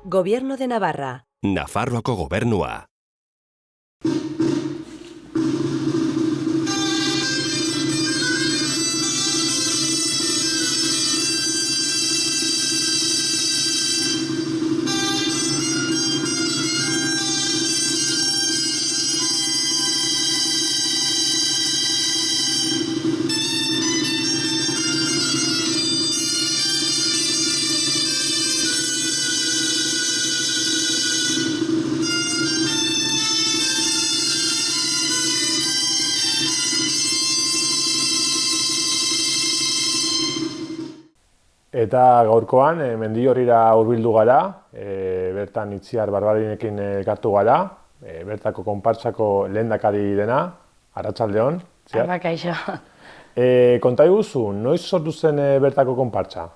Gobierno de Navarra. Nafarroako gobernua. Eta gaurkoan Mendillorrira hurbildu gara, bertan Itziar Barbarinekin elkartu gara, bertako konpartsako lehendakari dena, arratsaldeon. Kaixo. Konta iguzu, noiz sortu zen bertako konpartsa?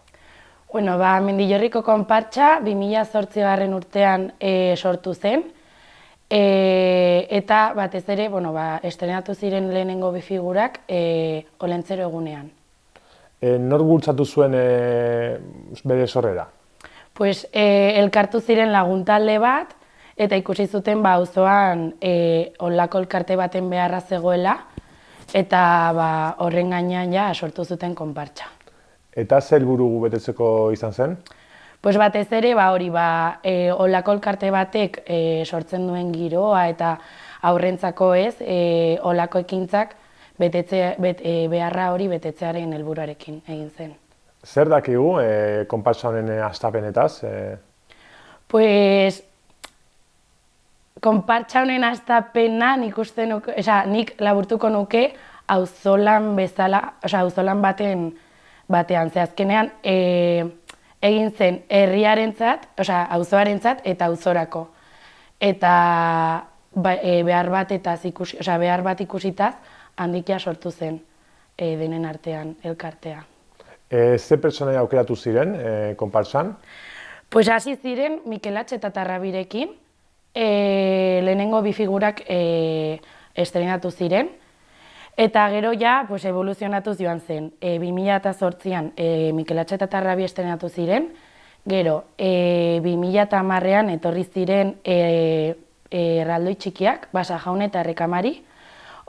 Bueno, Mendillorriko konpartsa 2008 urtean sortu zen, eta batez ere, estrenatu ziren lehenengo bi figurak Olentzero egunean. Nor bultzatu zuen bere sorrera? Pues elkartu ziren laguntalde bat, eta ikusi zuten auzoan holako elkarte baten beharra zegoela, eta horren gainean sortu zuten konpartsa. Eta zer helburu betetzeko izan zen? Pues batez ere, holako elkarte batek sortzen duen giroa eta aurrentzako holako ekintzak beharra hori betetzearen helburuarekin egin zen. Zer dakigu konpartsa honen hastapenetaz? Pues konpartsa honen hastapena nik laburtuko nuke auzolan bezala, auzolan batean, ze azkenean egin zen herriarentzat, auzoarentzat eta auzorako. Eta behar bat ikusitaz handikia sortu zen denen artean elkartea. Ze pertsonaia aukeratu ziren konpartsan? Pues hasi ziren Mikelatxe eta Tarrabirekin, lehenengo bi figurak estrenatu ziren, eta gero evoluzionatu joan zen. 2008an Mikelatxe eta Tarrabi estrenatu ziren, gero 2010ean etorri ziren erraldoi txikiak, Basa Jaun eta Errekamari.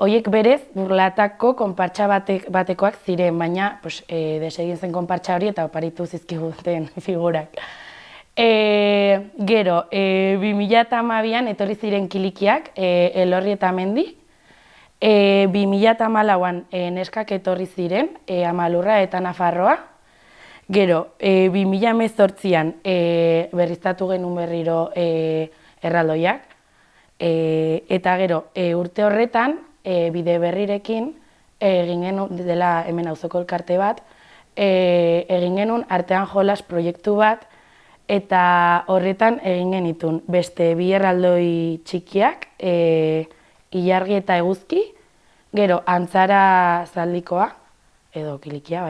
Hoiek berez burlatako konpartsa batekoak ziren, baina desegin zen konpartsa hori eta oparitu zizkiguten figurak. Gero, 2012an etorri ziren Kilikiak, Elorri eta Mendi. 2014an neskak etorri ziren, Amalurra eta Nafarroa. Gero, 2018an berriztatu genuen berriro erraldoiak. Eta gero, urte horretan, Bide Berrirekin, egin genuen, dela hemen auzoko elkarte bat, egin genuen artean jolas proiektu bat, eta horretan egin genitun beste bi erraldoi txikiak, Ilargi eta Eguzki, gero Antzara Zaldikoa, edo Kilikia,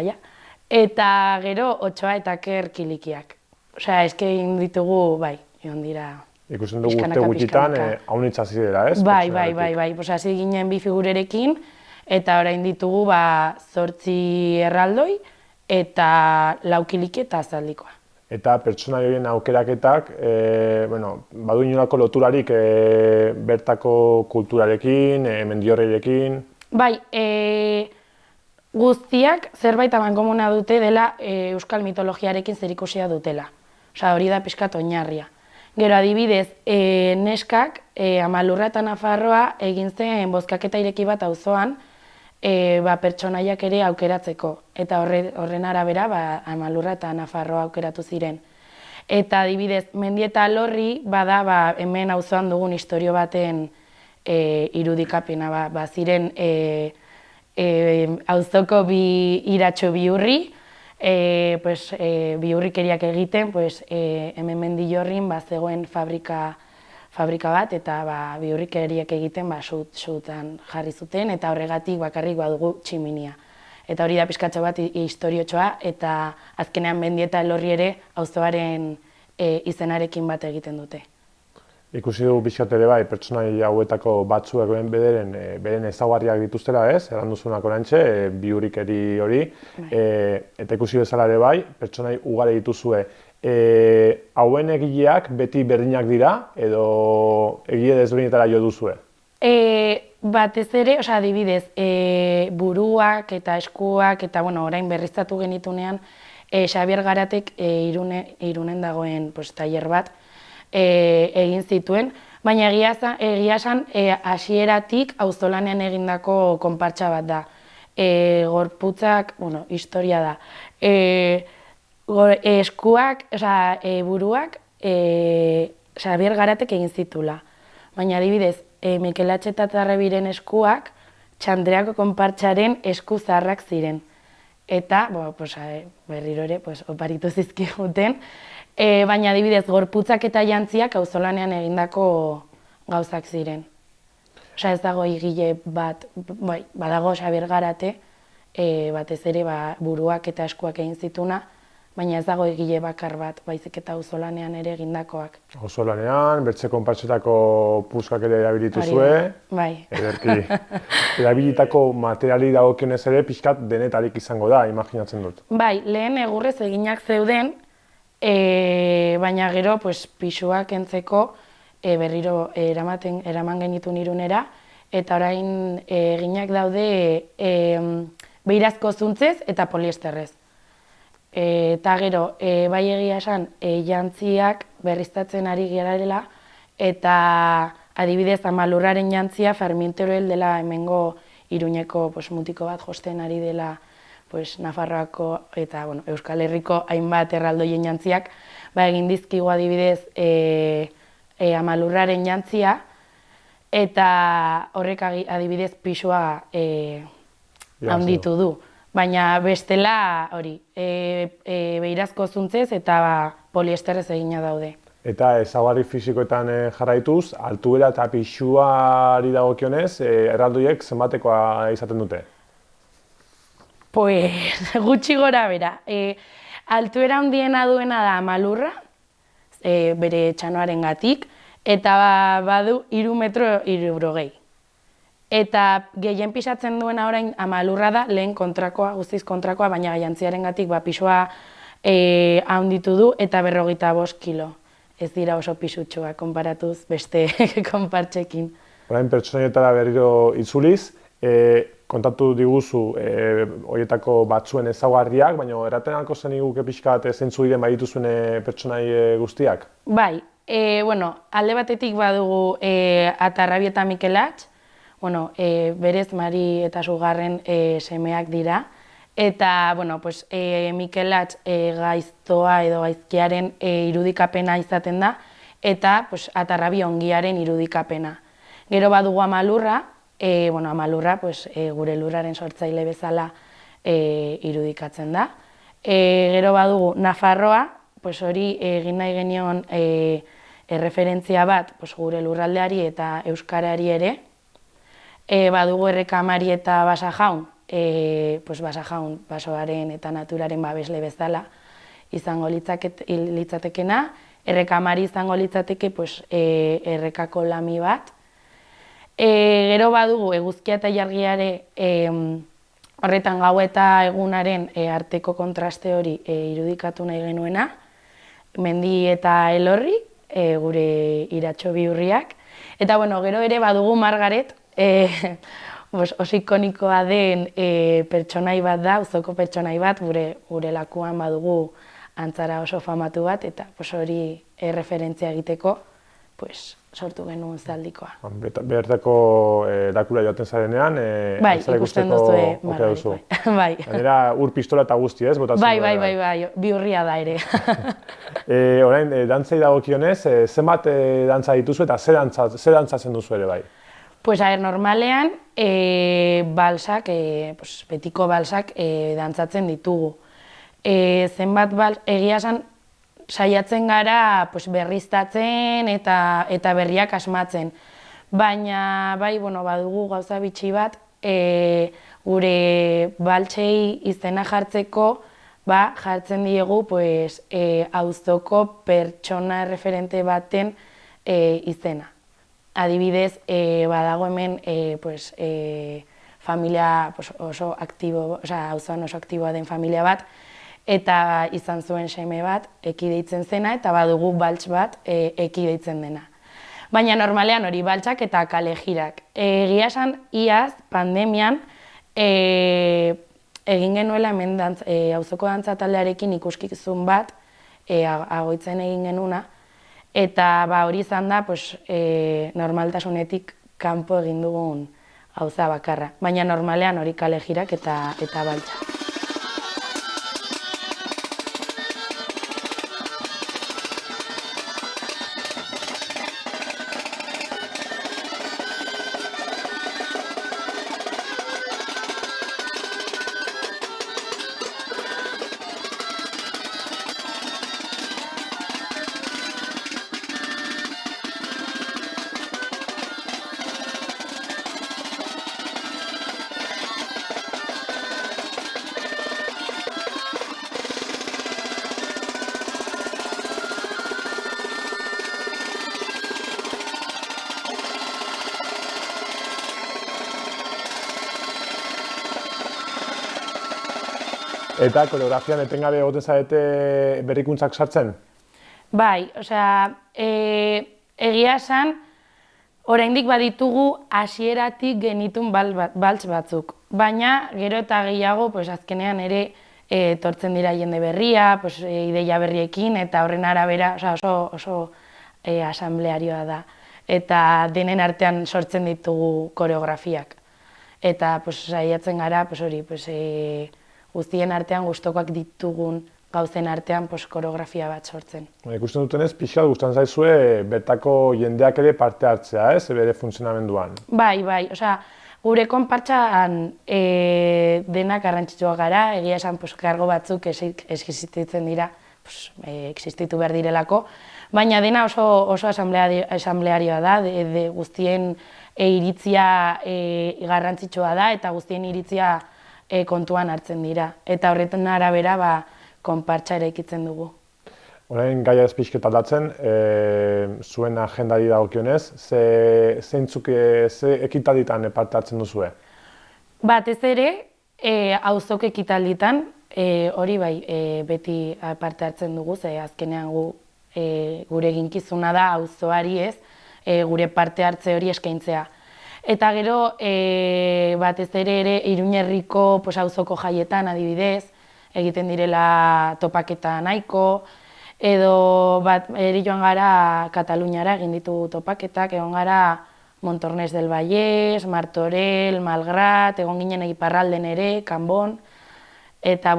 eta gero Otsoa eta Ker Kilikiak. Osea, egin ditugu, egon dira... Ikusten dugu urte gutxitan, haunitza zirela, ez? Bai. Hasi ginen bi figurerekin, eta orain ditugu 8 erraldoi, eta 4 Kiliki eta Zaldikoa. Eta pertsonai horien aukeraketak, badu inolako loturarik bertako kulturarekin, Mendillorrirekin? Bai, guztiak zerbait amankomuna dute dela euskal mitologiarekin zerikusia dutela. Osea, hori da pixkat oinarria. Gero adibidez, neskak Amalurra eta Nafarroa egin zen bozkaketa ireki bat auzoan pertsonaiak ere aukeratzeko. Eta horren arabera Amalurra eta Nafarroa aukeratu ziren. Eta adibidez, Mendi eta Lorri bada hemen auzoan dugun istorio baten irudikapena. Ziren auzoko bi iratxo bihurri, bihurrikeriak egiten, hemen Mendillorrin zegoen fabrika bat, eta bihurrikeriak egiten sutan jarri zuten, eta horregatik bakarrik badugu tximinia. Eta hori da pixkatxo bat historiotxoa, eta azkenean Mendi eta Lorri ere auzoaren izenarekin bat egiten dute. Ikusi dugu pixkat ere pertsonai hauetako batzuek beren ezaugarriak dituztela, ez? Erran duzunak orantxe, bihurrikeri hori. Eta ikusi bezala ere pertsonai ugari dituzue Hauen egileak beti berdinak dira edo egile desberdinetara jo duzue? Batez ere, adibidez, buruak eta eskuak eta orain berriztatu genitunean, Xabier Garatek Irunen dagoen tailer bat egin zituen, baina egia esan hasieratik auzolanean egindako konpartsa bat da. Gorputzak, historia da. Eskuak, buruak, Xabier Garatek egin zitula. Baina adibidez, Mikel Atxeta eta Arrebiren eskuak Txandreako konpartsaren esku zaharrak ziren. Eta, berriro ere, oparitu zizkiguten, baina adibidez, gorputzak eta jantziak auzolanean egindako gauzak ziren. Ez dago egile bat, badago Xabier Garate, batez ere buruak eta eskuak egin zituna, baina ez dago egile bakar bat, baizik eta auzolanean ere egindakoak. Auzolanean, bertze konpartsetako puskak ere erabilitu zue. Bai. Ederki. Erabilitako materiali dagokionez ere pixkat denetarik izango da, imaginatzen dut. Bai, lehen egurrez eginak zeuden, baina gero pisuak kentzeko berriro eraman genituen Irunera, eta orain eginak daude beirazko zuntzez eta poliesterrez. Eta gero, bai egia esan, jantziak berriztatzen ari garela, eta adibidez Amalurraren jantzia Fermin Teruel dela hemengo Iruñeko mutiko bat josten ari dela Nafarroako eta Euskal Herriko hainbat erraldoien jantziak, egin dizkigu adibidez Amalurraren jantzia, eta horrek adibidez pisua handitu du. Baina bestela hori, beirazko zuntzez eta poliesterrez egina daude. Eta ezaugarri fisikoetan jarraituz, altuera eta pisuari dagokionez, erraldoiek zenbatekoa izaten dute? Gutxi gora bera. Altuera handiena duena da Amalurra, bere txanoarengatik, eta badu 3,60 metro. Eta gehien pisatzen duena orain Amalurra da, lehen kontrakoa, guztiz kontrakoa, baina jantziarengatik pisua handitu du eta 45 kilo. Ez dira oso pisutxoa konparatuz beste konpartsekin. Orain pertsonaietara berriro itzuliz, kontatu diguzu horietako batzuen ezaugarriak, baina erraten halko zeniguke pixkat zeintzu diren badituzuen pertsonai guztiak? Bai, alde batetik badugu Atarrabi eta Mikel Atx, berez Mari eta Sugarren semeak dira, eta Mikel Atx gaiztoa edo gaizkiaren irudikapena izaten da, eta Atarrabi ongiaren irudikapena. Gero badugu Amalurra, Amalurra gure lurraren sortzaile bezala irudikatzen da. Gero badugu Nafarroa, hori egin nahi genion erreferentzia bat gure lurraldeari eta euskarari ere. Badugu Errekamari eta Basajaun, Basajaun basoaren eta naturaren babesle bezala izango litzatekena. Errekamari izango litzateke errekako lami bat. Gero badugu Eguzkia eta Ilargiare horretan gau eta egunaren arteko kontraste hori irudikatu nahi genuena. Mendi eta Elorri, gure iratxo bihurriak. Eta gero ere badugu Margaret, oso ikonikoa den pertsonai bat da, auzoko pertsonai bat, gure lakuan badugu antzara oso famatu bat, eta hori erreferentzia egiteko sortu genuen zaldikoa. Bertako lakura joaten zarenean, bai, ikusten duzue Margaret. Bai. Gainera ur pistola eta guzti, ez? Bai, bihurria da ere. Orain, dantzei dagokionez, zenbat dantza dituzu eta ze dantzatzen duzu ere bai? Normalean, balsak, betiko balsak dantzatzen ditugu. Zenbat egia esan saiatzen gara berriztatzen eta berriak asmatzen. Baina, badugu gauza bitxi bat, gure baltsei izena jartzeko, jartzen diegu auzoko pertsona referente baten izena. Adibidez, badago hemen familia oso aktibo, auzoan oso aktiboa den familia bat, eta izan zuen seme bat, Eki deitzen zena, eta badugu balts bat Eki deitzen dena. Baina normalean hori baltsak eta kale jirak. Egia esan, iaz, pandemian, egin genuela hemen auzoko dantza taldearekin ikuskizun bat, Agoitzen egin genuna, eta hori izan da normaltasunetik kanpo egin dugun gauza bakarra. Baina normalean hori kale jirak eta baltsak. Eta koreografian etengabe egoten zarete berrikuntzak sartzen? Bai, egia esan, oraindik baditugu hasieratik genitun balts batzuk. Baina, gero eta gehiago, azkenean ere etortzen dira jende berria, ideia berriekin, eta horren arabera oso asamblearioa da. Eta denen artean sortzen ditugu koreografiak. Eta saiatzen gara, guztien artean gustokoak ditugun gauzen artean koreografia bat sortzen. Ikusten dutenez, pixkat gustatzen zaizue bertako jendeak ere parte hartzea, bere funtzionamenduan. Bai, gure konpartxan denak garrantzitsuak gara, egia esan kargo batzuk existitzen dira, existitu behar direlako, baina dena oso asamblearioa da, guztien iritzia garrantzitsua da eta guztien iritzia kontuan hartzen dira. Eta horretan arabera konpartxa eraikitzen dugu. Orain gaia ez pixket aldatzen, zuen agendari dagokionez, zeintzuk ze ekitalditan parte hartzen duzue? Batez ere, auzoko ekitalditan, hori bai, beti parte hartzen dugu, ze azkenean gure eginkizuna da auzoari ez, gure parte hartze hori eskaintzea. Eta gero, batez ere Iruñerriko auzoko jaietan adibidez, egiten direla topaketa nahiko, edo ere joan gara Kataluniara egin ditugu topaketak, egon gara Montornès del Vallès, Martorell, Malgrat, egon ginen iparralden ere, Kanbon, eta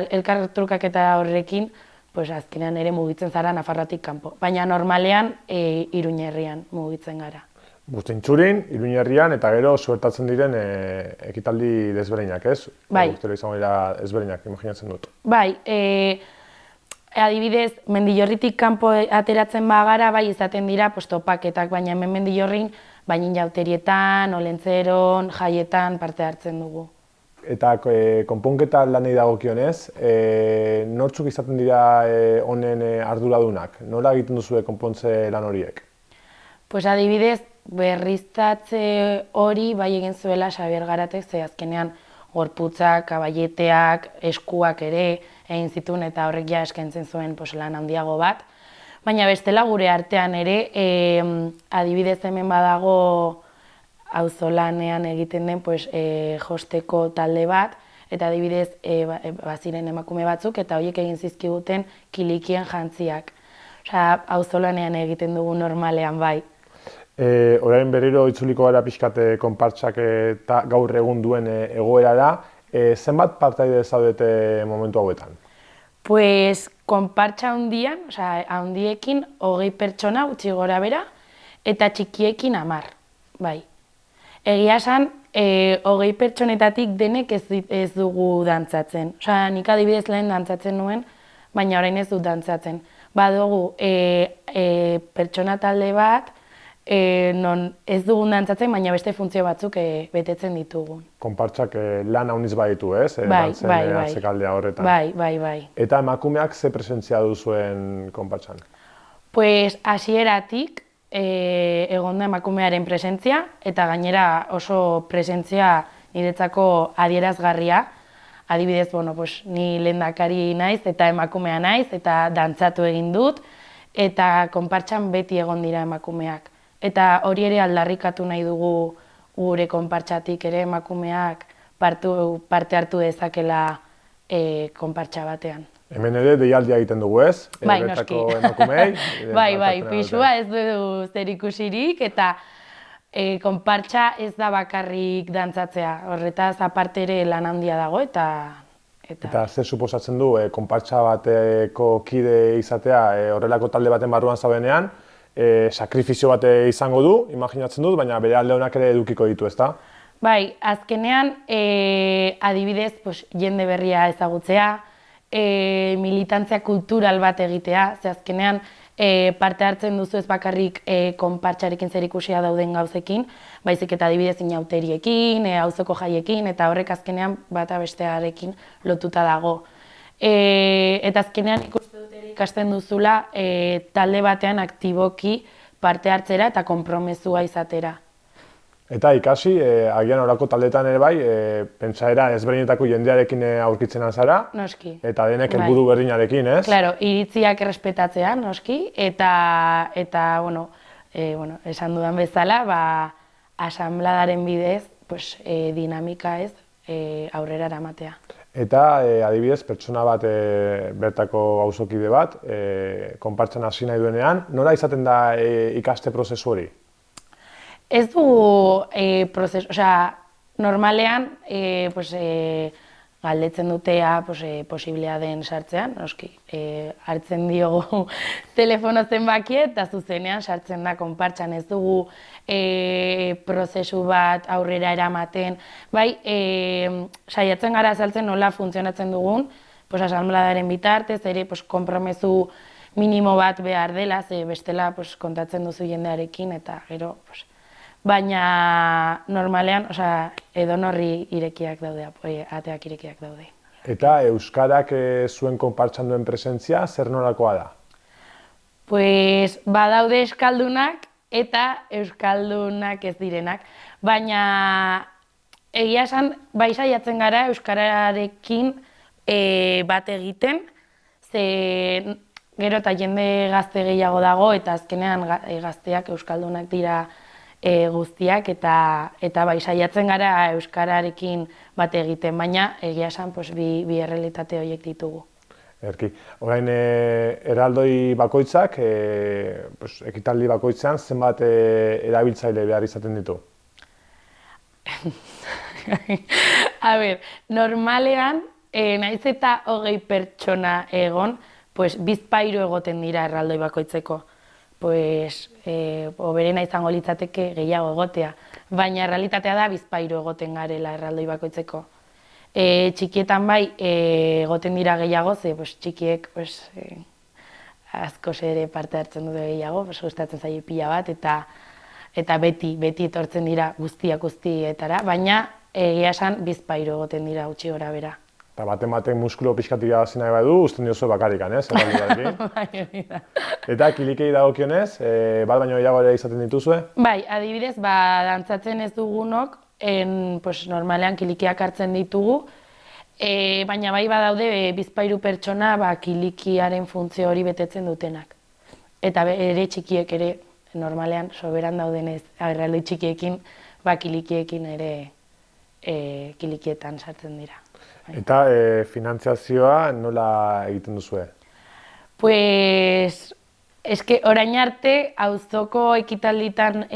elkartrukaketa horrekin, azkenean ere mugitzen zara Nafarroatik kanpo. Baina normalean Iruñerrian mugitzen gara. Bustintxurin, Iruñerrian eta gero suertatzen diren ekitaldi desberdinak, ez? Bai. Urtero izango dira desberdinak, imaginatzen dut. Bai, adibidez, Mendillorritik kanpo ateratzen bagara, bai izaten dira topaketak, baina hemen Mendillorrin, bainin jauterietan, olentzeron, jaietan parte hartzen dugu. Eta konponketa lanei dagokionez, nortzuk izaten dira honen arduradunak? Nola egiten duzue konpontze lan horiek? Adibidez, berriztatze hori bai egin zuela Xabier Garatek, ze azkenean gorputzak, kabaieteak, eskuak ere egin zituen eta horrek ja eskaintzen zuen lan handiago bat. Baina bestela gure artean ere, adibidez hemen badago auzolanean egiten den josteko talde bat, eta adibidez baziren emakume batzuk eta horiek egin zizkiguten kilikien jantziak. Auzolanean egiten dugu normalean bai. Orain berriro itzuliko gara pixkate konpartsak eta gaur egun duen egoera da. Zenbat partaide zaudete momentu hauetan? Konpartsa handian, handiekin 20 pertsona gutxi gora bera, eta txikiekin 10, bai. Egia esan, 20 pertsonetatik denek ez dugu dantzatzen. Nik adibidez lehen dantzatzen nuen, baina orain ez dut dantzatzen. Badugu pertsona talde bat, non ez dugun dantzatzen, baina beste funtzio batzuk betetzen ditugun. Konpartsak lan hauniz baditu, ez? Bai, bai, Dantzekaldea horretan. Bai, bai, bai. Eta emakumeak ze presentzia duzuen konpartsan? Hasieratik egon da emakumearen presentzia, eta gainera oso presentzia niretzako adierazgarria. adibidez, bueno, pues, ni lehendakari naiz eta emakumea naiz eta dantzatu egin dut, eta konpartxan beti egon dira emakumeak. Eta hori ere aldarrikatu nahi dugu gure konpartxatik ere emakumeak parte hartu dezakela konpartxa batean. Hemen ere deialdia egiten dugu, ez? Bai, Bertako noski. emakumeei. Bai, pisua ez du zerikusirik eta konpartxa ez da bakarrik dantzatzea. Horretaz aparte ere lan handia dago Eta zer suposatzen du, konpartxa bateko kide izatea horrelako talde baten barruan zaudenean, sakrifizio bat izango du, imaginatzen dut, baina bere alde honak ere edukiko ditu, ezta? Bai, azkenean adibidez jende berria ezagutzea, militantzia kultural bat egitea, ze azkenean parte hartzen duzu ez bakarrik konpartxarekin zerikusia dauden gauzekin, baizik eta adibidez inauteriekin, auzoko jaiekin, eta horrek azkenean bata bestearekin lotuta dago. Eta azkenean ikuste dut ere ikasten duzula talde batean aktiboki parte hartzera eta konpromezua izatera. Eta ikasi, agian orako taldetan ere bai, pentsaera ezberdinetako jendearekin aurkitzen zara. Noski. Eta denek helburu berdinarekin, ez? Claro, iritziak errespetatzea, noski, eta bueno, esan dudan bezala, asanbladaren bidez, dinamika ez, aurrera eramatea. Eta adibidez, pertsona bat, bertako auzokide bat, konpartxan hasi nahi duenean, nola izaten da ikaste prozesu hori? Ez du prozesu, normalean galdetzen dutea posiblea den sartzean, noski, hartzen diogu telefono zenbakia eta zuzenean sartzen da konpartxan, ez dugu prozesu bat aurrera eramaten, bai, saiatzen gara azaltzen nola funtzionatzen dugun, asanbladaren bitartez, ere konpromezu minimo bat behar dela, ze bestela kontatzen duzu jendearekin eta gero, baina normalean, edonorri irekiak daude, ateak irekiak daude. Eta euskarak zuen konpartxan duen presentzia, zer nolakoa da? Badaude euskaldunak eta euskaldunak ez direnak, baina egia esan, bai saiatzen gara euskararekin bat egiten, ze gero eta jende gazte gehiago dago eta azkenean gazteak euskaldunak dira guztiak eta bai saiatzen gara euskararekin bat egiten, baina egia esan bi errealitate horiek ditugu. Erki, orain eraldoi bakoitzak, ekitaldi bakoitzean zenbat erabiltzaile behar izaten ditu? A ber, normalean, naiz eta 20 pertsona egon, bizpahiru egoten dira erraldoi bakoitzeko. Hoberena izango litzateke gehiago egotea, baina errealitatea da bizpahiru egoten garela erraldoi bakoitzeko. Txikietan bai egoten dira gehiago, ze txikiek askoz ere parte hartzen dute gehiago, gustatzen zaie pila bat, eta beti etortzen dira guztietara, baina egia esan bizpahiru egoten dira gutxi gora bera. Eta baten muskulu pixkat irabazi nahi badu, usten diozu bakarrikan, ez? Eta kilikei dagokionez, bat baino gehiago ere izaten dituzue? Bai, adibidez, dantzatzen ez dugunok, normalean kilikiak hartzen ditugu, baina bai badaude bizpahiru pertsona kilikiaren funtzio hori betetzen dutenak. Eta ere txikiek ere, normalean, soberan daudenez, erraldoi txikiekin, kilikiekin ere kilikietan sartzen dira. Eta finantziazioa nola egiten duzue? Orain arte, auzoko ekitalditan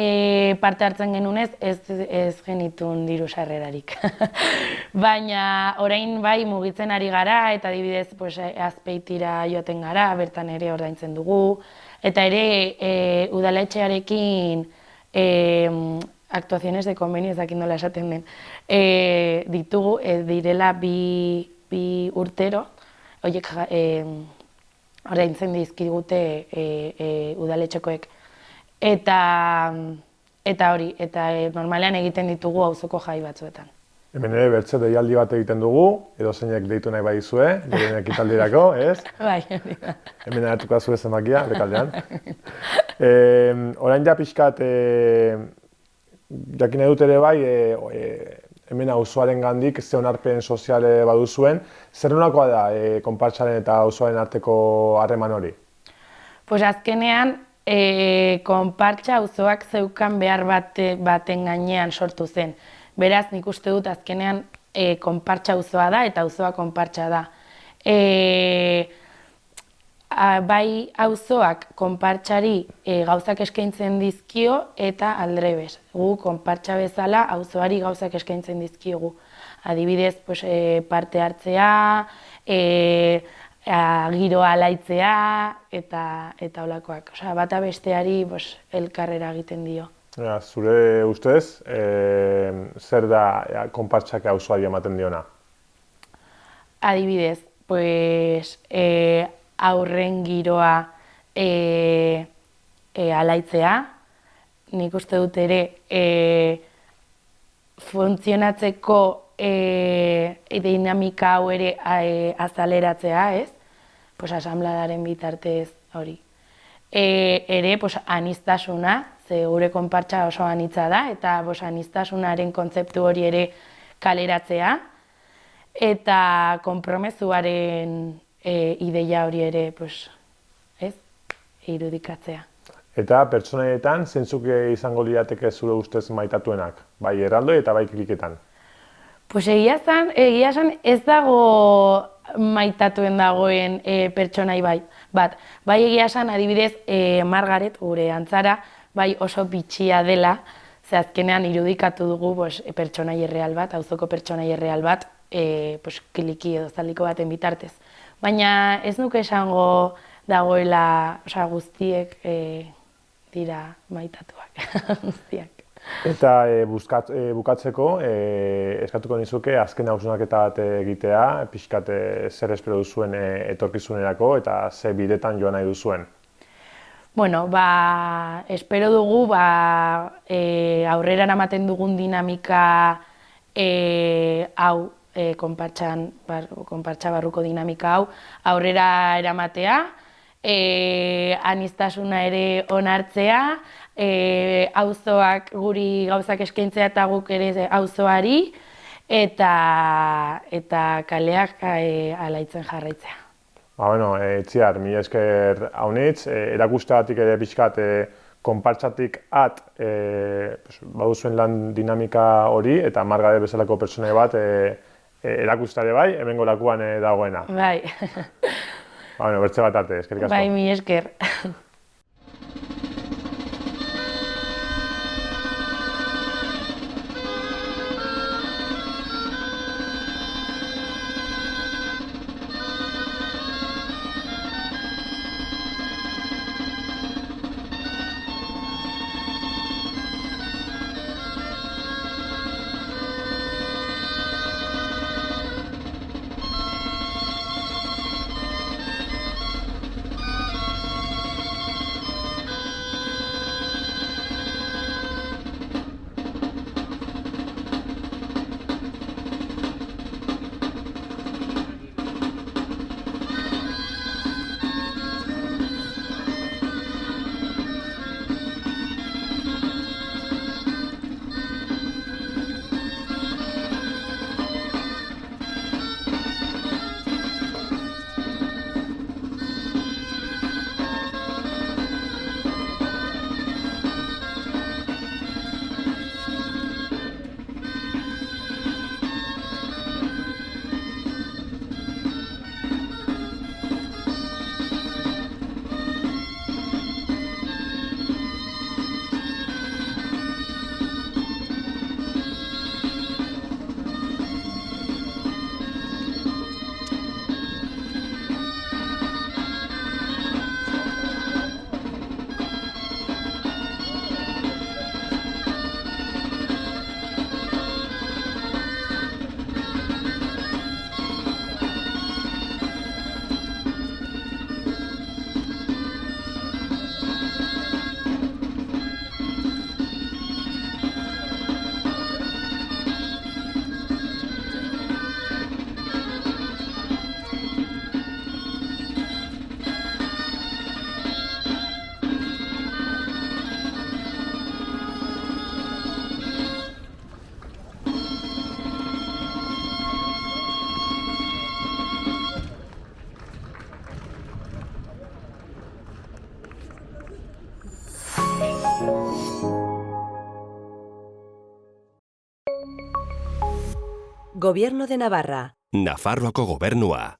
parte hartzen genunez, ez genitun diru sarrerarik. Baina orain bai mugitzen ari gara, eta adibidez Azpeitira joaten gara, bertan ere ordaintzen dugu, eta ere udaletxearekin actuaciones de convenio, ez dakit nola esaten den, ditugu, direla bi urtero, horiek ordaintzen dizkigute udaletxekoek. Eta hori, normalean egiten ditugu auzoko jai batzuetan. Hemen ere bertze deialdi bat egiten dugu, edozeinek deitu nahi badizue, diren ekitaldirako, ez? Bai, hori da. Hemen hartuko zuen zenbakia, bekaldean. Orain ja pixkat, jakin nahi dut ere bai, hemen auzoaren gandik ze onarpen soziale baduzuen, zer nolakoa da konpartsaren eta auzoaren arteko harreman hori? Pues azkenean, konpartsa auzoak zeukan behar baten gainean sortu zen. Beraz, nik uste dut azkenean konpartsa auzoa da eta auzoa konpartsa da. Bai auzoak konpartsari gauzak eskaintzen dizkio eta aldrebes. Gu konpartsa bezala auzoari gauzak eskaintzen dizkiogu. Adibidez, parte hartzea, giroa alaitzea eta holakoak. Osea, bata besteari elkarrera egiten dio. Zure ustez, zer da konpartsak auzoari ematen diona? Adibidez, aurren giroa alaitzea, nik uste dut ere funtzionatzeko dinamika hau ere azaleratzea, ez? Asambladaren bitartez hori. Ere, aniztasuna, ze gure konpartsa oso anitza da, eta anistasunaren kontzeptu hori ere kaleratzea, eta konpromezuaren ideia hori ere, irudikatzea. Eta pertsonaietan, zeintzuk izango lirateke zure ustez maitatuenak? Bai erraldoi eta bai kliketan? Egia esan ez dago maitatuen dagoen pertsonai bat. Bai egia esan adibidez Margaret, gure antzara, bai oso bitxia dela, ze azkenean irudikatu dugu pertsonai erreal bat, auzoko pertsonai erreal bat, kliki edo zaldiko baten bitartez. Baina ez nuke esango dagoela, guztiek dira maitatuak, guztiak. Eta bukatzeko, eskatuko nizuke azken hausnarketa bat egitea, pixkat zer espero duzuen etorkizunerako eta ze bidetan joan nahi duzuen. Bueno, espero dugu aurrera eramaten dugun dinamika hau, konpartsa barruko dinamika hau, aurrera eramatea, aniztasuna ere onartzea, auzoak guri gauzak eskaintzea eta guk ere auzoari, eta kaleak alaitzen jarraitzea. Itziar, mila esker haunitz, erakusteagatik ere pixkat konpartsatik baduzuen lan dinamika hori, eta Margaret bezalako pertsonai bat erakustare bai, hemengo lakuan dagoena. Bai. Bertze bat arte, eskerrik asko. Bai, mila esker. Gobierno de Navarra. Nafarroako gobernua.